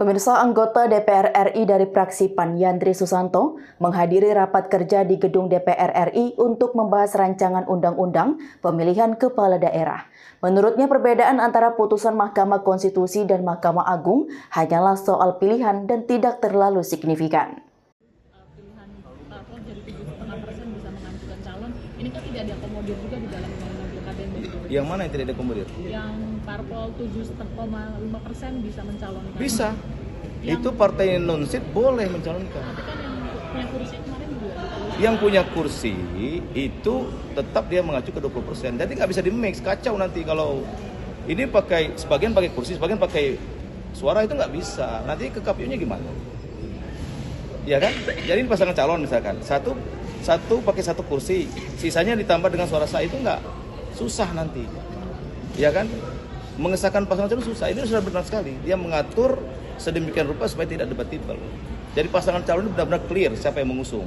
Pemirsa, anggota DPR RI dari fraksi PAN Yandri Susanto menghadiri rapat kerja di gedung DPR RI untuk membahas rancangan undang-undang pemilihan kepala daerah. Menurutnya perbedaan antara putusan Mahkamah Konstitusi dan Mahkamah Agung hanyalah soal pilihan dan tidak terlalu signifikan. Pilihan parpol jadi 7,5% bisa mengajukan calon, ini kan tidak diakomodir juga di dalam undang-undang pilkada yang baru. Yang mana yang tidak diakomodir? Yang parpol 7,5% bisa mencalonkan. Bisa. Itu partai non-sip boleh mencalonkan. Tapi kan yang punya kursi kemarin juga. Yang punya kursi itu tetap dia mengacu ke 20%. Jadi nggak bisa di-mix, kacau nanti kalau ini pakai sebagian pakai kursi, sebagian pakai suara, itu nggak bisa. Nanti ke KPU-nya gimana? Ya kan? Jadi pasangan calon misalkan satu pakai satu kursi, sisanya ditambah dengan suara sah, itu nggak susah nanti. Ya kan? Mengesahkan pasangan calon susah. Ini sudah benar sekali. Dia mengatur sedemikian rupa supaya tidak debatable. Jadi pasangan calon itu benar-benar clear siapa yang mengusung.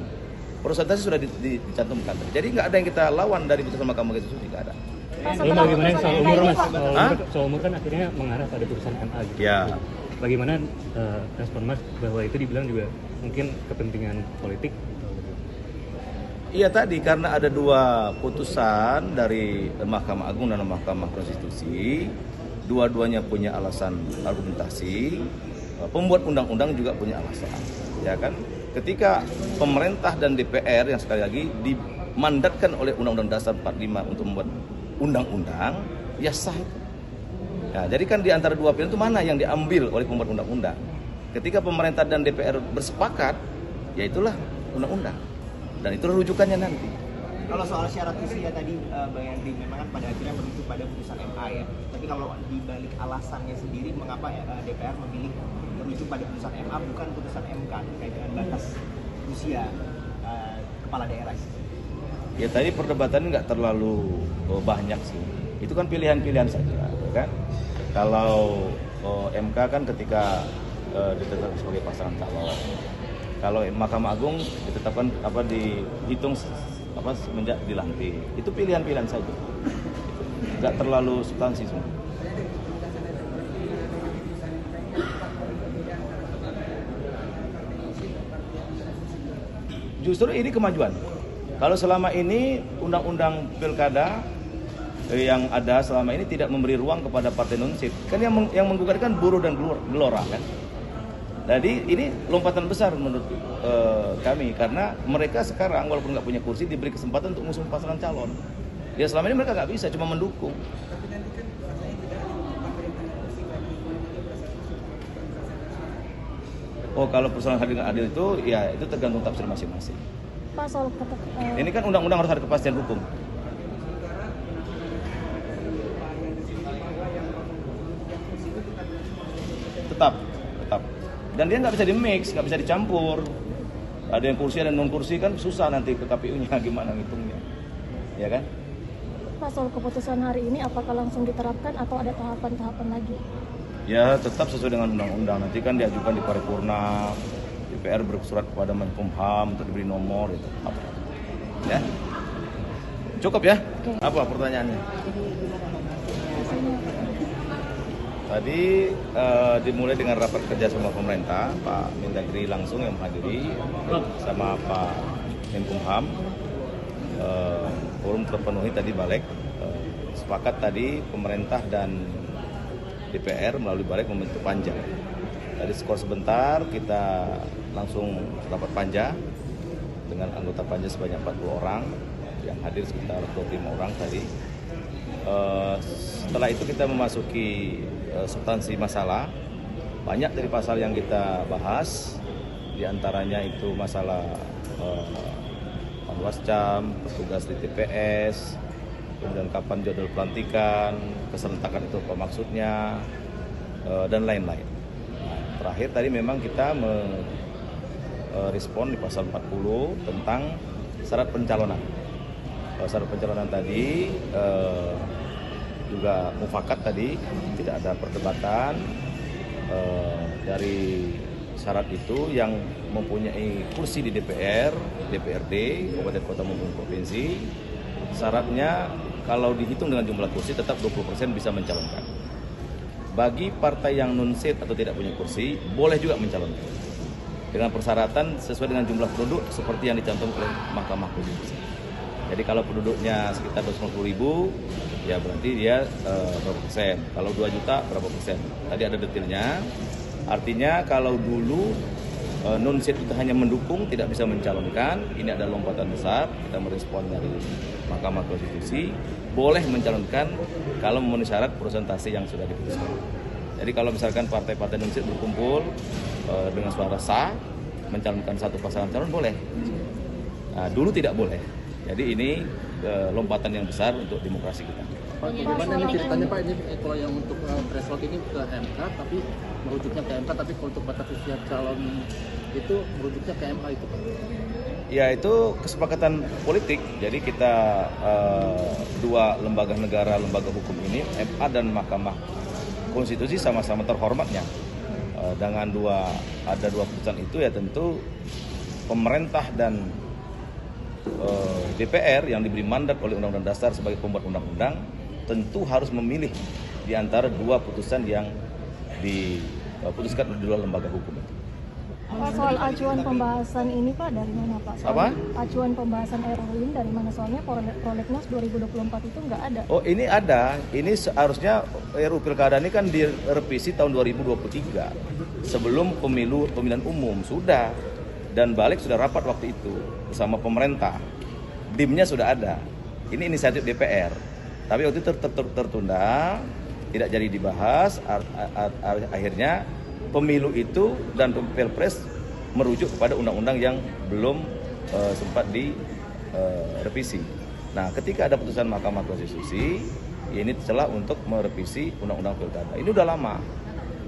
Persentase sudah dicantumkan. Jadi nggak ada yang kita lawan dari putusan Mahkamah Konstitusi, nggak ada. Lalu bagaimana soal umur, Mas? Soal umur kan akhirnya mengarah pada putusan MA gitu. Ya. Bagaimana respon Mas bahwa itu dibilang juga mungkin kepentingan politik? Iya, tadi karena ada dua putusan dari Mahkamah Agung dan Mahkamah Konstitusi, dua-duanya punya alasan argumentasi, pembuat undang-undang juga punya alasan, ya kan? Ketika pemerintah dan DPR yang sekali lagi dimandatkan oleh Undang-Undang Dasar 45 untuk membuat undang-undang, ya sah itu. Ya, jadi kan di antara dua pilihan itu mana yang diambil oleh pembuat undang-undang? Ketika pemerintah dan DPR bersepakat, ya itulah undang-undang. Dan itu rujukannya nanti. Kalau soal syarat usia tadi Bang Yandri, memang kan pada akhirnya merujuk pada putusan MA ya. Tapi kalau di balik alasannya sendiri, mengapa DPR memilih merujuk pada putusan MA bukan putusan MK terkait dengan batas usia kepala daerah? Ya tadi perdebatannya nggak terlalu banyak sih. Itu kan pilihan-pilihan saja, kan? Kalau MK kan ketika ditetapkan sebagai pasangan calon. Kalau Mahkamah Agung ditetapkan dihitung semenjak dilantik. Itu pilihan-pilihan saja. Nggak terlalu substansi semua. Justru ini kemajuan. Kalau selama ini undang-undang pilkada yang ada selama ini tidak memberi ruang kepada partai non-sip, kan yang menggugat kan buruh dan gelora kan. Jadi ini lompatan besar menurut kami, karena mereka sekarang walaupun nggak punya kursi diberi kesempatan untuk mengusung pasangan calon. Ya selama ini mereka nggak bisa, cuma mendukung. Oh, kalau persoalan adil itu ya itu tergantung tafsir masing-masing. Pak, soal ini kan undang-undang harus ada kepastian hukum. Tetap. Dan dia nggak bisa di-mix, nggak bisa dicampur. Ada yang kursi, ada yang non-kursi, kan susah nanti ke KPU-nya gimana ngitungnya. Ya kan? Pak, soal keputusan hari ini apakah langsung diterapkan atau ada tahapan-tahapan lagi? Ya tetap sesuai dengan undang-undang. Nanti kan diajukan di paripurna, DPR bersurat kepada Menkumham untuk diberi nomor itu. Ya, cukup ya? Oke. Apa pertanyaannya? Tadi dimulai dengan rapat kerja sama pemerintah, Pak Mendagri langsung yang menghadiri sama Pak Menkumham. Forum terpenuhi tadi balik. Sepakat tadi pemerintah dan DPR melalui balik membentuk panja. Tadi skor sebentar kita langsung rapat panja dengan anggota panja sebanyak 40 orang, yang hadir sekitar 25 orang tadi. Setelah itu kita memasuki substansi masalah. Banyak dari pasal yang kita bahas, diantaranya itu masalah panwascam, petugas di TPS, kemudian kapan jadwal pelantikan, keserentakan itu apa maksudnya, dan lain-lain. Nah, terakhir tadi memang kita merespon di pasal 40 tentang syarat pencalonan. Syarat pencalonan tadi juga mufakat tadi, tidak ada perdebatan dari syarat itu yang mempunyai kursi di DPR, DPRD, kabupaten kota maupun provinsi. Syaratnya kalau dihitung dengan jumlah kursi tetap 20% bisa mencalonkan. bagi partai yang non-seat atau tidak punya kursi, boleh juga mencalonkan. Dengan persyaratan sesuai dengan jumlah penduduk seperti yang dicantumkan oleh Mahkamah Konstitusi. Jadi kalau penduduknya sekitar 250.000, ya berarti dia berapa persen. Kalau 2 juta, berapa persen. Tadi ada detailnya. Artinya kalau dulu non-seat itu hanya mendukung, tidak bisa mencalonkan, ini ada lompatan besar, kita merespon dari Mahkamah Konstitusi, boleh mencalonkan kalau memenuhi syarat persentase yang sudah diputuskan. Jadi kalau misalkan partai-partai non-seat berkumpul dengan suara sah, mencalonkan satu pasangan calon boleh. Nah, dulu tidak boleh. Jadi ini lompatan yang besar untuk demokrasi kita. Pak, bagaimana ini ceritanya Pak, ini kalau yang untuk threshold ini ke MK, tapi merujuknya ke MK, tapi kalau untuk batas usia calon itu merujuknya ke MA itu Pak? Ya itu kesepakatan politik. Jadi kita dua lembaga negara, lembaga hukum ini, MA dan Mahkamah Konstitusi sama-sama terhormatnya. Dengan ada dua putusan itu ya tentu pemerintah dan DPR yang diberi mandat oleh Undang-Undang Dasar sebagai pembuat undang-undang tentu harus memilih di antara dua putusan yang diputuskan oleh dua lembaga hukum itu. Pak, soal acuan pembahasan ini Pak dari mana Pak? Soal Apa? Acuan pembahasan RUU ini dari mana? Soalnya Prolegnas 2024 itu nggak ada. Oh ini ada, ini seharusnya RUU Pilkada ini kan direvisi tahun 2023 sebelum pemilihan umum sudah, dan balik sudah rapat waktu itu bersama pemerintah, DIM-nya sudah ada. Ini inisiatif DPR, tapi waktu itu tertunda, tidak jadi dibahas. Akhirnya pemilu itu dan Pilpres merujuk kepada undang-undang yang belum sempat direvisi. Nah, ketika ada putusan Mahkamah Konstitusi, ya ini celah untuk merevisi undang-undang Pilkada. Ini udah lama,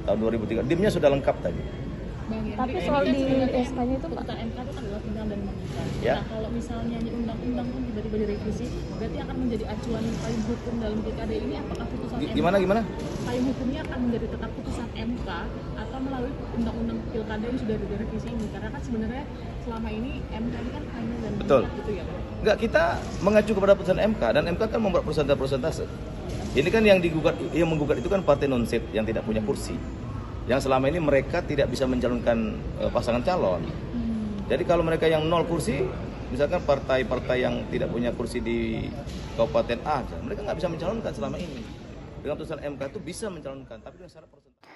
tahun 2003. DIM-nya sudah lengkap tadi. Tapi soal di SK-nya itu Pak, putusan MK itu kan adalah final dan mengikat. Ya. Nah, kalau misalnya ini undang-undang pun tiba-tiba direvisi, berarti akan menjadi acuan payung hukum dalam pilkada ini. Apakah putusan MK Gimana? payung hukumnya akan menjadi tetap putusan MK atau melalui undang-undang pilkada yang sudah direvisi ini? Karena kan sebenarnya selama ini MK ini kan final dan Betul. mengikat gitu ya Pak. Enggak, kita mengacu kepada putusan MK, dan MK kan membuat persentase. Ini kan yang menggugat itu kan partai non-seat yang tidak punya kursi. Yang selama ini mereka tidak bisa mencalonkan pasangan calon. Jadi kalau mereka yang 0 kursi, misalkan partai-partai yang tidak punya kursi di Kabupaten A, mereka nggak bisa mencalonkan selama ini. Dengan putusan MK itu bisa mencalonkan, tapi dengan syarat persentase.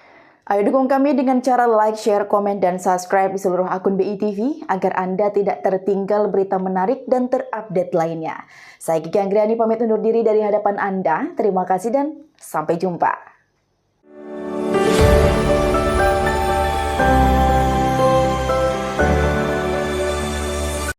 Ayo dukung kami dengan cara like, share, komen, dan subscribe di seluruh akun BITV agar Anda tidak tertinggal berita menarik dan terupdate lainnya. Saya Kiki Anggriani pamit undur diri dari hadapan Anda. Terima kasih dan sampai jumpa.